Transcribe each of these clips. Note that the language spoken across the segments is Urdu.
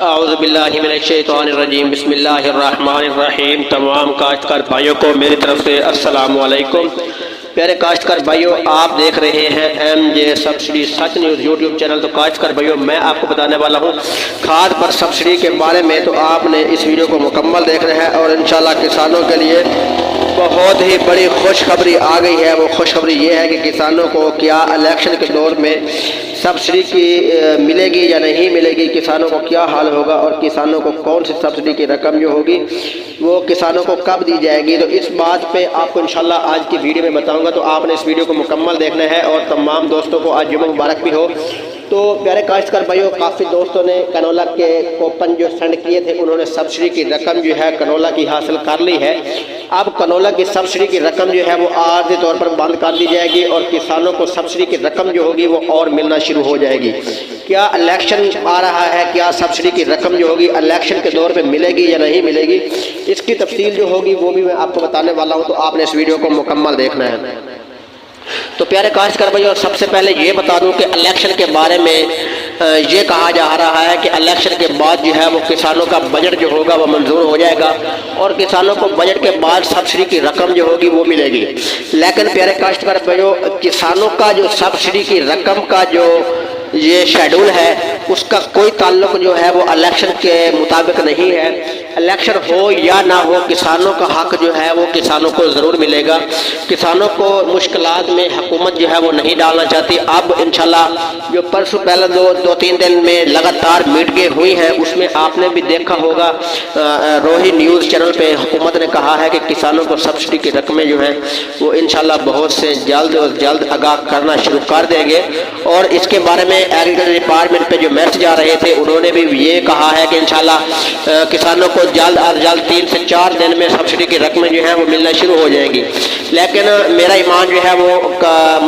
اعوذ باللہ من الشیطان الرجیم، بسم اللہ الرحمن الرحیم۔ تمام کاشتکار بھائیوں کو میری طرف سے السلام علیکم۔ پیارے کاشتکار بھائیوں، آپ دیکھ رہے ہیں ایم جے سبسڈی سچ نیوز یوٹیوب چینل۔ تو کاشتکار بھائیوں، میں آپ کو بتانے والا ہوں کھاد پر سبسڈی کے بارے میں۔ تو آپ نے اس ویڈیو کو مکمل دیکھنا ہے اور انشاءاللہ کسانوں کے لیے بہت ہی بڑی خوشخبری آ گئی ہے۔ وہ خوشخبری یہ ہے کہ کسانوں کو کیا الیکشن کے دور میں سبسڈی کی ملے گی یا نہیں ملے گی، کسانوں کو کیا حال ہوگا، اور کسانوں کو کون سی سبسڈی کی رقم جو ہوگی وہ کسانوں کو کب دی جائے گی۔ تو اس بات پہ آپ کو انشاءاللہ آج کی ویڈیو میں بتاؤں گا، تو آپ نے اس ویڈیو کو مکمل دیکھنا ہے۔ اور تمام دوستوں کو آج جمعہ مبارک بھی ہو۔ تو پیارے کاشتکار بھائیوں، کافی دوستوں نے کنولا کے کوپن جو سینڈ کیے تھے، انہوں نے سبسڈی کی رقم جو ہے کنولا کی حاصل کر لی ہے۔ اب کنولا کی سبسڈی کی رقم جو ہے وہ عارضی طور پر بند کر دی جائے گی، اور کسانوں کو سبسڈی کی رقم جو ہوگی وہ اور ملنا شروع ہو جائے گی۔ کیا الیکشن آ رہا ہے، کیا سبسڈی کی رقم جو ہوگی الیکشن کے دور پہ ملے گی یا نہیں ملے گی، اس کی تفصیل جو ہوگی وہ بھی میں آپ کو بتانے والا ہوں۔ تو آپ نے اس ویڈیو کو مکمل دیکھنا ہے۔ تو پیارے کاشتکار بھائیوں، سب سے پہلے یہ بتا دوں کہ الیکشن کے بارے میں یہ کہا جا رہا ہے کہ الیکشن کے بعد جو ہے وہ کسانوں کا بجٹ جو ہوگا وہ منظور ہو جائے گا، اور کسانوں کو بجٹ کے بعد سبسڈی کی رقم جو ہوگی وہ ملے گی۔ لیکن پیارے کاشتکار بھائیوں، کسانوں کا جو سبسڈی کی رقم کا جو یہ شیڈول ہے، اس کا کوئی تعلق جو ہے وہ الیکشن کے مطابق نہیں ہے۔ الیکشن ہو یا نہ ہو، کسانوں کا حق جو ہے وہ کسانوں کو ضرور ملے گا۔ کسانوں کو مشکلات میں حکومت جو ہے وہ نہیں ڈالنا چاہتی۔ اب انشاءاللہ جو پرسوں پہلے دو تین دن میں لگاتار میٹنگیں ہوئی ہیں، اس میں آپ نے بھی دیکھا ہوگا روہی نیوز چینل پہ حکومت نے کہا ہے کہ کسانوں کو سبسڈی کی رقمیں جو ہیں وہ انشاءاللہ بہت سے جلد آگاہ کرنا شروع کر دیں گے۔ اور اس کے بارے میں ایگریکلچر ڈپارٹمنٹ پہ جو میسج آ رہے تھے، انہوں نے بھی یہ کہا ہے کہ انشاءاللہ کسانوں کو جلد از جلد 3 سے 4 دن میں سبسڈی کی رقمیں جو ہیں وہ ملنا شروع ہو جائیں گی۔ لیکن میرا ایمان جو ہے وہ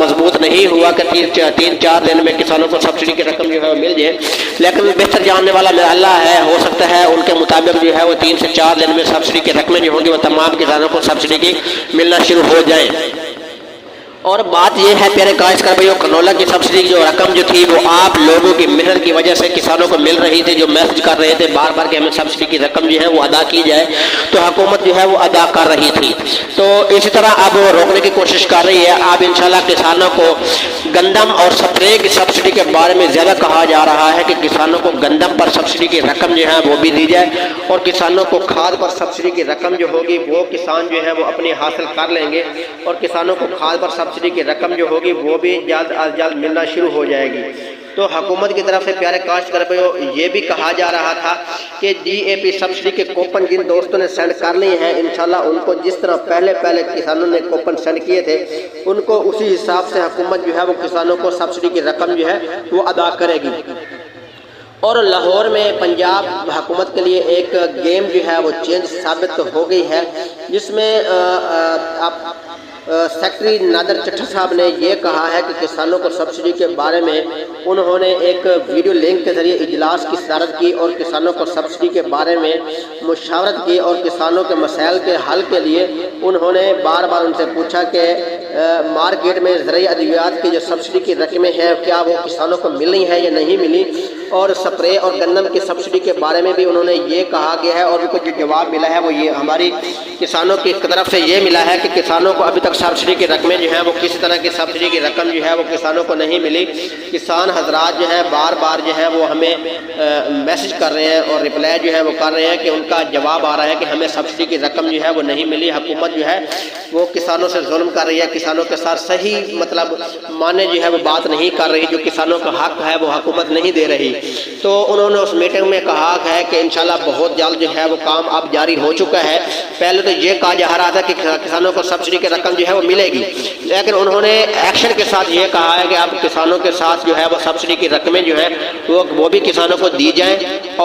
مضبوط نہیں ہوا کہ 3-4 دن میں کسانوں کو سبسڈی کی رقم جو ہے وہ مل جائے، لیکن بہتر جاننے والا میرا اللہ ہے، ہو سکتا ہے ان کے مطابق جو ہے وہ 3 سے 4 دن میں سبسڈی کی رقمیں جو ہوں گی وہ تمام کسانوں کو سبسڈی کی ملنا شروع ہو جائیں۔ اور بات یہ ہے پیارے کاشتکار بھائیوں، کنولا کی سبسڈی کی جو رقم جو تھی وہ آپ لوگوں کی محنت کی وجہ سے کسانوں کو مل رہی تھی، جو میسج کر رہے تھے بار بار کہ ہمیں سبسڈی کی رقم جو ہے وہ ادا کی جائے، تو حکومت جو ہے وہ ادا کر رہی تھی۔ تو اسی طرح اب وہ روکنے کی کوشش کر رہی ہے۔ اب انشاءاللہ کسانوں کو گندم اور سپرے کی سبسڈی کے بارے میں زیادہ کہا جا رہا ہے کہ کسانوں کو گندم پر سبسڈی کی رقم جو ہے وہ بھی دی جائے، اور کسانوں کو کھاد پر سبسڈی کی رقم جو ہوگی وہ کسان جو ہے وہ اپنی حاصل کر لیں گے، اور کسانوں کو کھاد پر سبسڈی کی رقم جو ہوگی وہ بھی جلد از جلد ملنا شروع ہو جائے گی۔ تو حکومت کی طرف سے پیارے کاشتکار بھائیوں یہ بھی کہا جا رہا تھا کہ ڈی اے پی سبسڈی کے کوپن جن دوستوں نے سینڈ کر لیے ہیں، انشاءاللہ ان کو جس طرح پہلے کسانوں نے کوپن سینڈ کیے تھے، ان کو اسی حساب سے حکومت جو ہے وہ کسانوں کو سبسڈی کی رقم جو ہے وہ ادا کرے گی۔ اور لاہور میں پنجاب حکومت کے لیے ایک گیم جو ہے وہ چینج ثابت ہو گئی ہے، جس میں سیکٹری نادر چٹھا صاحب نے یہ کہا ہے کہ کسانوں کو سبسڈی کے بارے میں انہوں نے ایک ویڈیو لنک کے ذریعے اجلاس کی صدارت کی، اور کسانوں کو سبسڈی کے بارے میں مشاورت کی، اور کسانوں کے مسائل کے حل کے لیے انہوں نے بار بار ان سے پوچھا کہ مارکیٹ میں زرعی ادویات کی جو سبسڈی کی رقمیں ہیں کیا وہ کسانوں کو ملی ہیں یا نہیں ملی، اور سپرے اور گندم کی سبسڈی کے بارے میں بھی انہوں نے یہ کہا گیا ہے۔ اور ان کو جو جواب ملا ہے وہ یہ ہماری کسانوں کی طرف سے یہ ملا ہے کہ کسانوں کو ابھی تک سبسڈی کی رقمیں جو ہیں وہ کسی طرح کی سبسڈی کی رقم جو ہے وہ کسانوں کو نہیں ملی۔ کسان حضرات جو ہیں بار بار جو ہے وہ ہمیں میسج کر رہے ہیں اور رپلائی جو ہے وہ کر رہے ہیں کہ ان کا جواب آ رہا ہے کہ ہمیں سبسڈی کی رقم جو ہے وہ نہیں ملی۔ حکومت جو ہے وہ کسانوں سے ظلم کر رہی ہے، کسانوں کے ساتھ صحیح معنی جو ہے وہ بات نہیں کر رہی، جو کسانوں کا حق ہے وہ حکومت نہیں دے رہی۔ تو انہوں نے اس میٹنگ میں کہا ہے کہ انشاءاللہ بہت جلد جو ہے وہ کام اب جاری ہو چکا ہے۔ پہلے تو یہ کہا جا رہا تھا کہ کسانوں کو سبسڈی کی رقم جو ہے وہ ملے گی، لیکن انہوں نے ایکشن کے ساتھ یہ کہا ہے کہ اب کسانوں کے ساتھ جو ہے وہ سبسڈی کی رقمیں جو ہیں وہ بھی کسانوں کو دی جائیں،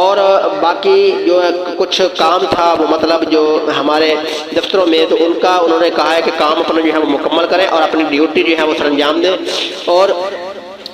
اور باقی جو کچھ کام تھا وہ جو ہمارے دفتروں میں تو ان کا انہوں نے کہا ہے کہ کام اپنا جو ہے وہ مکمل کریں اور اپنی ڈیوٹی جو ہے وہ سر انجام دیں۔ اور